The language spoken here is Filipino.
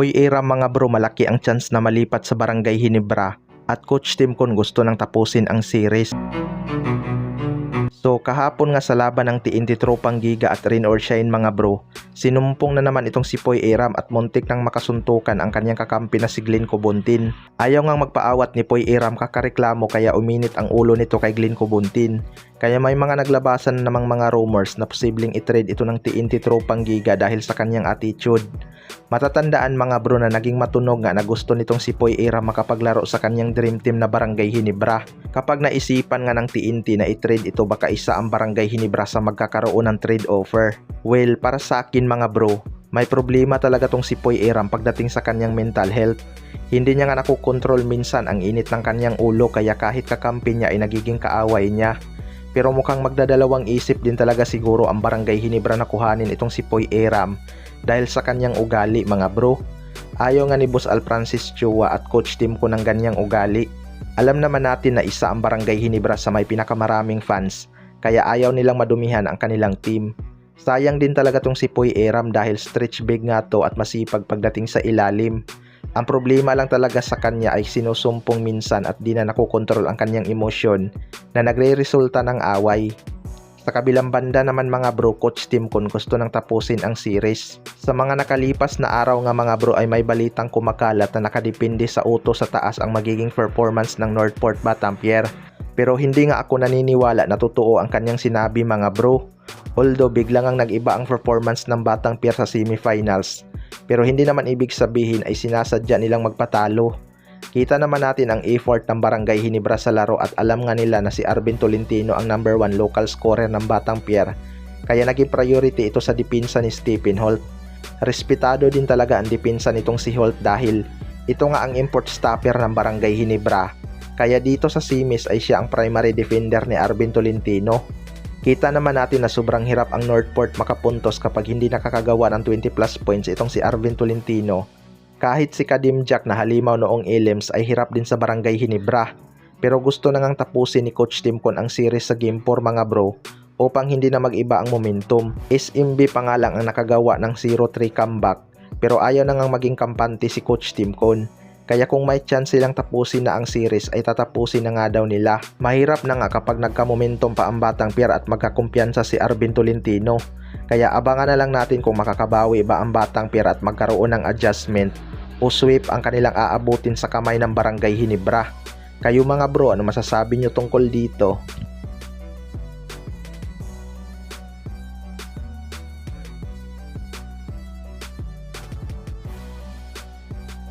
Poy Aram mga bro, malaki ang chance na malipat sa Barangay Ginebra at Coach Timcon gusto nang tapusin ang series. So kahapon nga sa laban ng TNT Tropang Giga at Rain or Shine mga bro, sinumpong na naman itong si Poy Aram at muntik nang makasuntukan ang kanyang kakampi na si Glenn Cobuntin. Ayaw ngang magpaawat ni Poy Aram kakareklamo kaya uminit ang ulo nito kay Glenn Cobuntin. Kaya may mga naglabasan namang mga rumors na posibleng i-trade ito ng TNT Tropang Giga dahil sa kanyang attitude. Matatandaan mga bro na naging matunog nga na gusto nitong si Poy Aram makapaglaro sa kanyang dream team na Barangay Ginebra. Kapag naisipan nga ng TNT na i-trade ito baka isa ang Barangay Ginebra sa magkakaroon ng trade offer. Well, para sa akin mga bro, may problema talaga tong si Poy Aram pagdating sa kanyang mental health. Hindi niya nga nakukontrol minsan ang init ng kanyang ulo kaya kahit kakampi niya ay nagiging kaaway niya. Pero mukhang magdadalawang isip din talaga siguro ang Barangay Ginebra na kuhanin itong si Poy Aram dahil sa kanyang ugali mga bro. Ayaw nga ni Boss Al Francis Chua at Coach Timcon ng ganyang ugali. Alam naman natin na isa ang Barangay Ginebra sa may pinakamaraming fans kaya ayaw nilang madumihan ang kanilang team. Sayang din talaga tong si Poy Aram dahil stretch big nga to at masipag pagdating sa ilalim. Ang problema lang talaga sa kanya ay sinusumpong minsan at di na nakokontrol ang kanyang emosyon na nagre-resulta ng away. Sa kabilang banda naman mga bro, Coach Timcon gusto nang tapusin ang series. Sa mga nakalipas na araw nga mga bro ay may balitang kumakalat na nakadepende sa utos sa taas ang magiging performance ng Northport Batampier. Pero hindi nga ako naniniwala na totoo ang kanyang sinabi mga bro. Although biglang ang nag-iba ang performance ng Batang Pier sa semifinals. Pero hindi naman ibig sabihin ay sinasadya nilang magpatalo. Kita naman natin ang effort ng Barangay Ginebra sa laro at alam nga nila na si Arvin Tolentino ang number 1 local scorer ng Batang Pier. Kaya naging priority ito sa depensa ni Stephen Holt. Respetado din talaga ang depensa nitong si Holt dahil ito nga ang import stopper ng Barangay Ginebra. Kaya dito sa semis ay siya ang primary defender ni Arvin Tolentino. Kita naman natin na sobrang hirap ang Northport makapuntos kapag hindi nakakagawa ng 20 plus points itong si Arvin Tolentino. Kahit si Kadim Jack na halimaw noong Elims ay hirap din sa Barangay Ginebra. Pero gusto na ngang tapusin ni Coach Timcon ang series sa Game 4 mga bro upang hindi na mag-iba ang momentum. SMB pa nga lang ang nakagawa ng 0-3 comeback pero ayaw na ngang maging kampante si Coach Timcon. Kaya kung may chance silang tapusin na ang series ay tatapusin na nga daw nila. Mahirap na nga kapag nagka-momentum pa ang Batang Pier at magkakumpiyansa si Arvin Tolentino. Kaya abangan na lang natin kung makakabawi ba ang Batang Pier at magkaroon ng adjustment o sweep ang kanilang aabutin sa kamay ng Barangay Ginebra. Kayo mga bro, ano masasabi nyo tungkol dito?